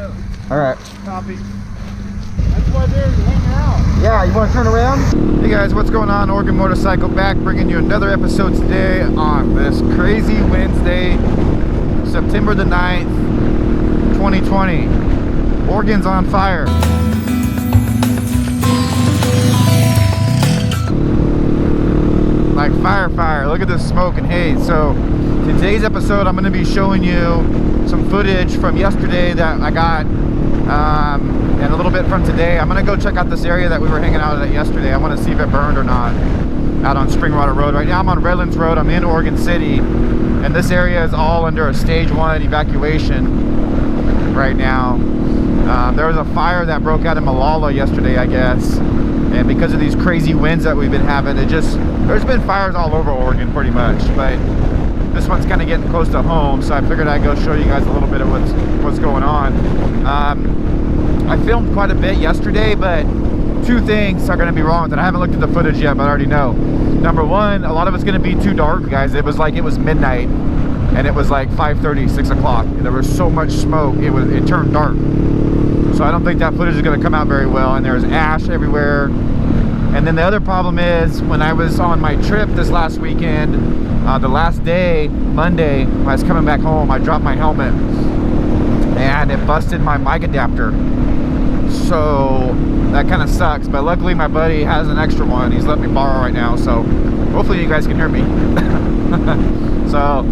All right. Copy. That's why they're hanging out. Yeah, you want to turn around? Hey guys, what's going on? Oregon Motorcycle back, bringing you another episode today on this crazy Wednesday, September the 9th, 2020. Oregon's on fire. Like fire. Look at this smoke and haze. So today's episode, I'm going to be showing you some footage from yesterday that I got, and a little bit from today. I'm going to go check out this area that we were hanging out at yesterday. I want to see if it burned or not out on Springwater Road. Right now I'm on Redlands Road. I'm in Oregon City, and this area is all under a stage 1 evacuation right now. There was a fire that broke out in Mollala yesterday, I guess, and because of these crazy winds that we've been having, there's been fires all over Oregon pretty much, but this one's kind of getting close to home, so I figured I'd go show you guys a little bit of what's going on. I filmed quite a bit yesterday, but two things are going to be wrong with it. I haven't looked at the footage yet, but I already know. Number one, a lot of it's going to be too dark, guys. It was midnight, and it was like 5:30, 6 o'clock. There was so much smoke, it turned dark. So I don't think that footage is going to come out very well, and there's ash everywhere. And then the other problem is, when I was on my trip this last weekend, the last day, Monday, when I was coming back home, I dropped my helmet and it busted my mic adapter. So that kind of sucks, but luckily my buddy has an extra one. He's let me borrow right now, so hopefully you guys can hear me. So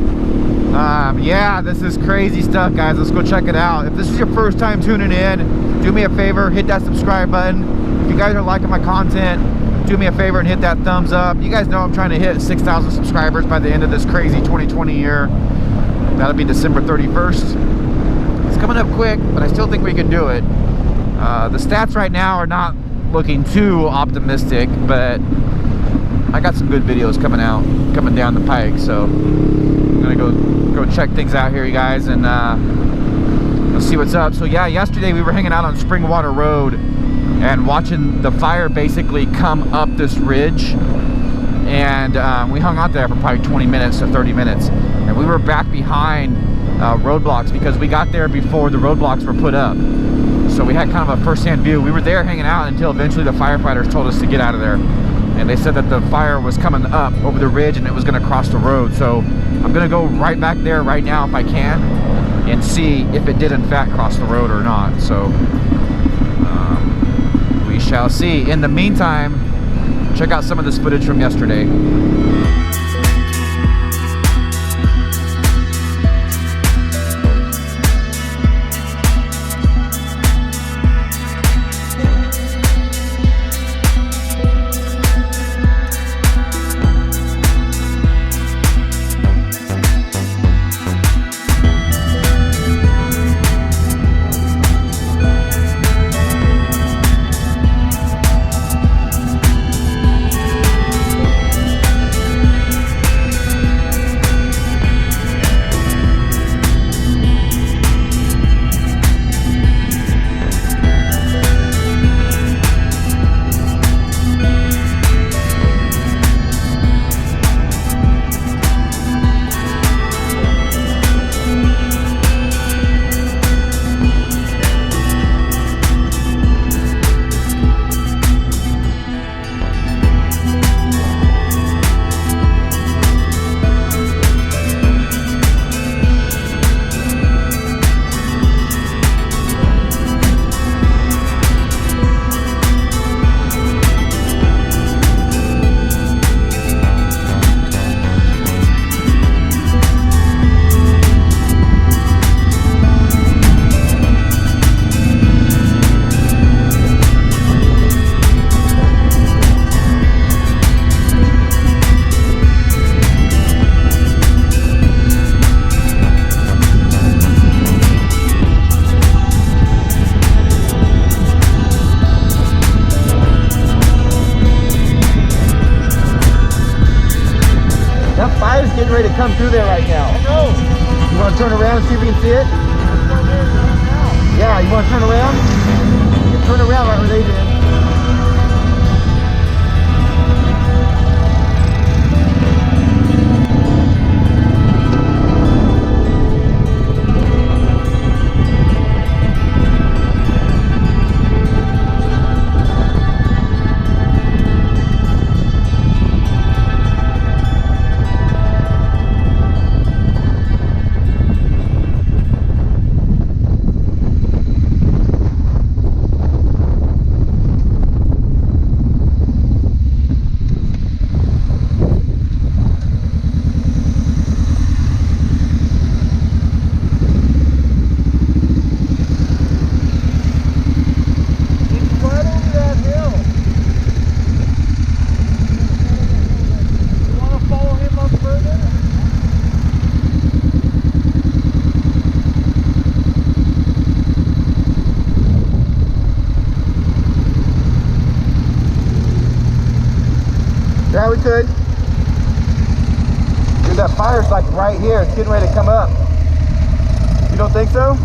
yeah, this is crazy stuff, guys. Let's go check it out. If this is your first time tuning in, do me a favor, hit that subscribe button. If you guys are liking my content, do me a favor and hit that thumbs up. You guys know I'm trying to hit 6,000 subscribers by the end of this crazy 2020 year. That'll be December 31st. It's coming up quick, but I still think we can do it. The stats right now are not looking too optimistic, but I got some good videos coming down the pike, so I'm gonna go check things out here, you guys, and let's see what's up. So yeah, yesterday we were hanging out on Springwater Road and watching the fire basically come up this ridge, and we hung out there for probably 20 minutes to 30 minutes, and we were back behind roadblocks because we got there before the roadblocks were put up, so we had kind of a first-hand view. We were there hanging out until eventually the firefighters told us to get out of there, and they said that the fire was coming up over the ridge and it was going to cross the road. So I'm going to go right back there right now if I can and see if it did in fact cross the road or not. So we shall see. In the meantime, check out some of this footage from yesterday. Getting ready to come through there right now. I know. You want to turn around and see if we can see it? Yeah, you want to turn around? You turn around right where they did. right here. It's getting ready to come up. You don't think so?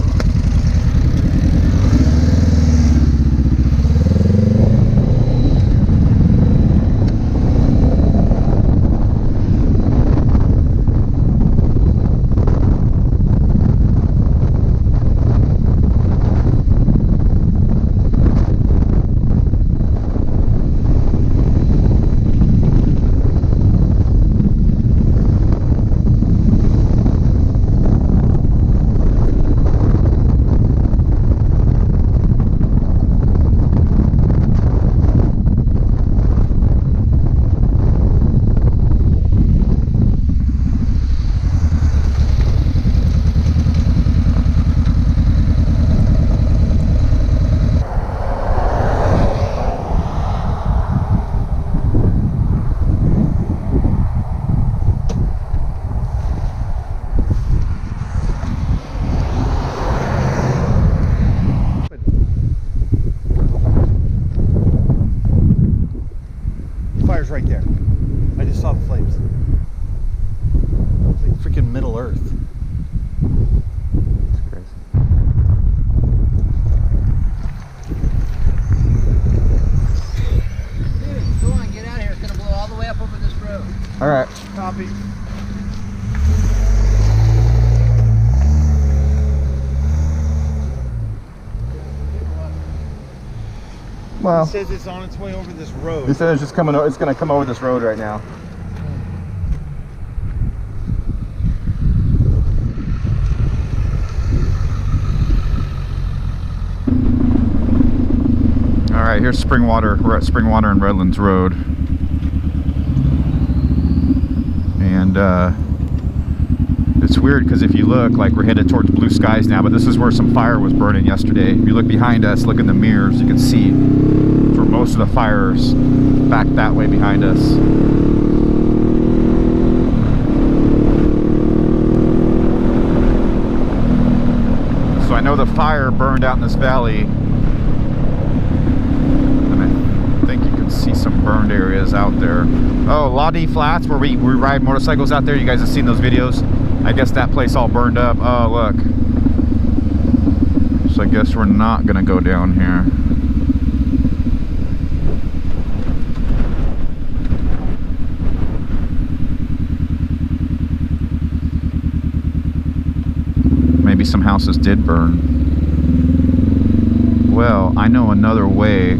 Right there. I just saw the flames. It's like freaking Middle Earth. It's crazy. Dude, go on, get out of here. It's gonna blow all the way up over this road. All right. Copy. Well, It says it's on its way over this road. he said it's just coming. It's gonna come over this road right now. All right, here's Springwater. We're at Springwater and Redlands Road, and it's weird because if you look, like we're headed towards blue skies now, but this is where some fire was burning yesterday. If you look behind us, look in the mirrors, you can see for most of the fires back that way behind us. So I know the fire burned out in this valley, and I think you can see some burned areas out there. Oh, Lottie Flats, where we ride motorcycles out there. You guys have seen those videos. I guess that place all burned up. Oh, look. So I guess we're not gonna go down here. Maybe some houses did burn. Well, I know another way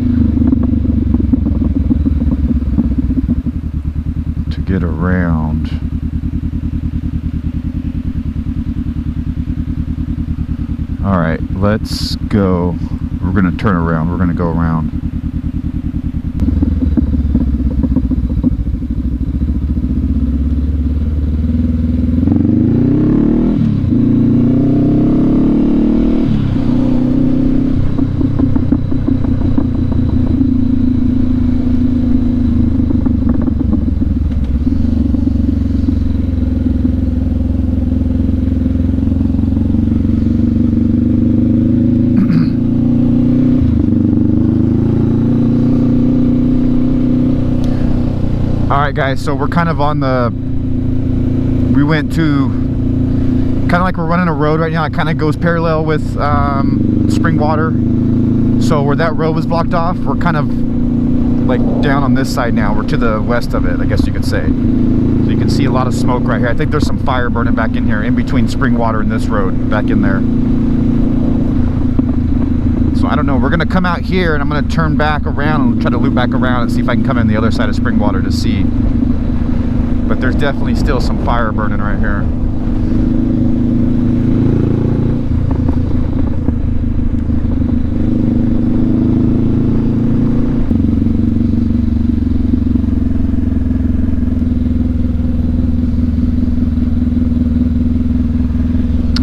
to get around. All right, let's go. We're gonna turn around. We're gonna go around. Alright guys, so we're kind of on the, we went to, kind of like we're running a road right now. It kind of goes parallel with Springwater. So where that road was blocked off, we're kind of like down on this side now. We're to the west of it, I guess you could say. So you can see a lot of smoke right here. I think there's some fire burning back in here, in between Springwater and this road, back in there. So I don't know, we're gonna come out here and I'm gonna turn back around and try to loop back around and see if I can come in the other side of Springwater to see. But there's definitely still some fire burning right here.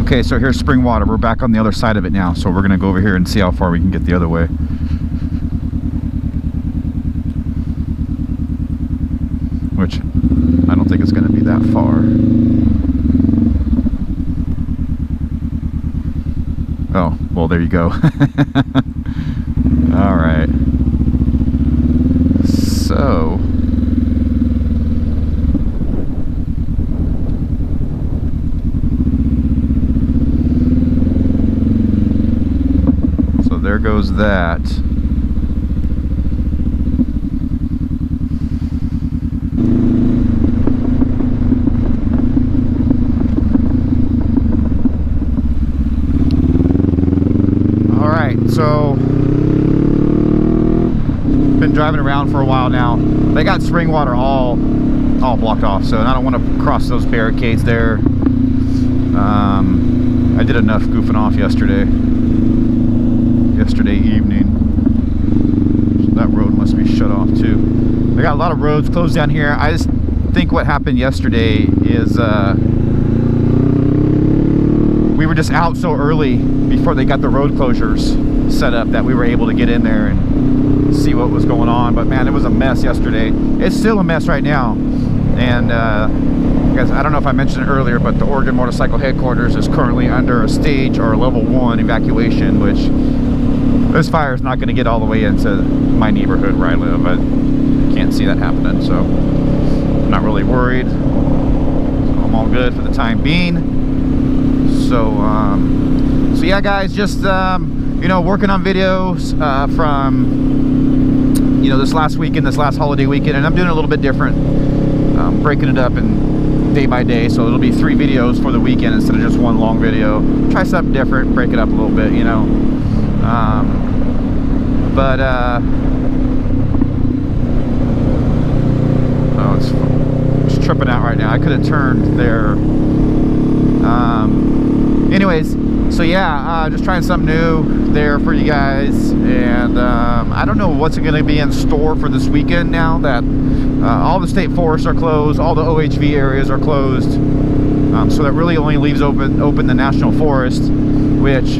Okay, so here's Springwater. We're back on the other side of it now, so we're gonna go over here and see how far we can get the other way. Which, I don't think it's gonna be that far. Oh, well there you go. Alright. So... there goes that. All right, so been driving around for a while now. They got spring water all blocked off, so I don't want to cross those barricades there. I did enough goofing off yesterday evening. So that road must be shut off too. They got a lot of roads closed down here. I just think what happened yesterday is we were just out so early before they got the road closures set up that we were able to get in there and see what was going on. But man, it was a mess yesterday. It's still a mess right now. And guys, I don't know if I mentioned it earlier, but the Oregon Motorcycle Headquarters is currently under a stage or level 1 evacuation, which this fire is not going to get all the way into my neighborhood where I live. I can't see that happening, so I'm not really worried. So I'm all good for the time being. So yeah, guys, just you know, working on videos from this last weekend, this last holiday weekend, and I'm doing a little bit different, breaking it up in day by day, so it'll be 3 videos for the weekend instead of just 1 long video. Try something different, break it up a little bit, you know. Oh, it's tripping out right now. I could have turned there. Anyways, so yeah, just trying something new there for you guys, and I don't know what's going to be in store for this weekend now that all the state forests are closed, all the OHV areas are closed, so that really only leaves open the national forest, which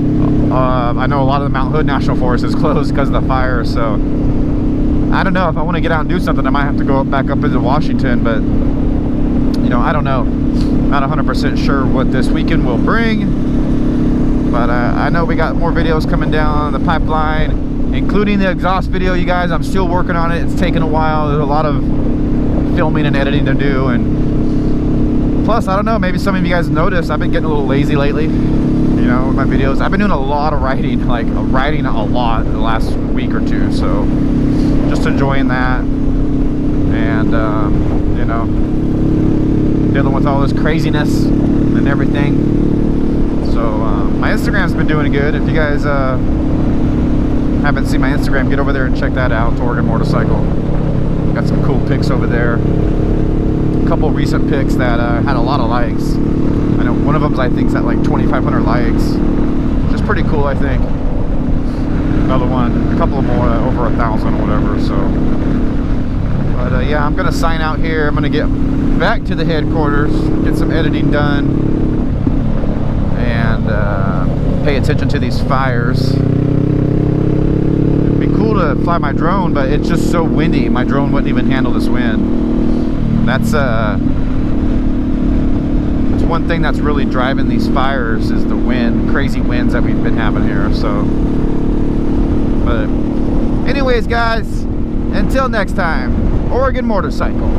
I know a lot of the Mount Hood National Forest is closed because of the fire. So I don't know if I want to get out and do something. I might have to go back up into Washington, but I don't know. Not 100% sure what this weekend will bring. But I know we got more videos coming down the pipeline, including the exhaust video, you guys. I'm still working on it. It's taken a while. There's a lot of filming and editing to do. And plus, I don't know, maybe some of you guys noticed I've been getting a little lazy lately, with my videos. I've been doing a lot of writing, like writing a lot the last week or 2. So just enjoying that. And, dealing with all this craziness and everything. So my Instagram's been doing good. If you guys haven't seen my Instagram, get over there and check that out. Oregon Motorcycle. Got some cool pics over there. A couple recent pics that had a lot of likes. I know one of them's, I think, is at like 2,500 likes, which is pretty cool, I think. Another one, a couple more, over 1,000 or whatever. So, but yeah, I'm gonna sign out here. I'm gonna get back to the headquarters, get some editing done, and pay attention to these fires. It'd be cool to fly my drone, but it's just so windy. My drone wouldn't even handle this wind. That's one thing that's really driving these fires is the wind, crazy winds that we've been having here. So, but anyways, guys, until next time, Oregon Motorcycle.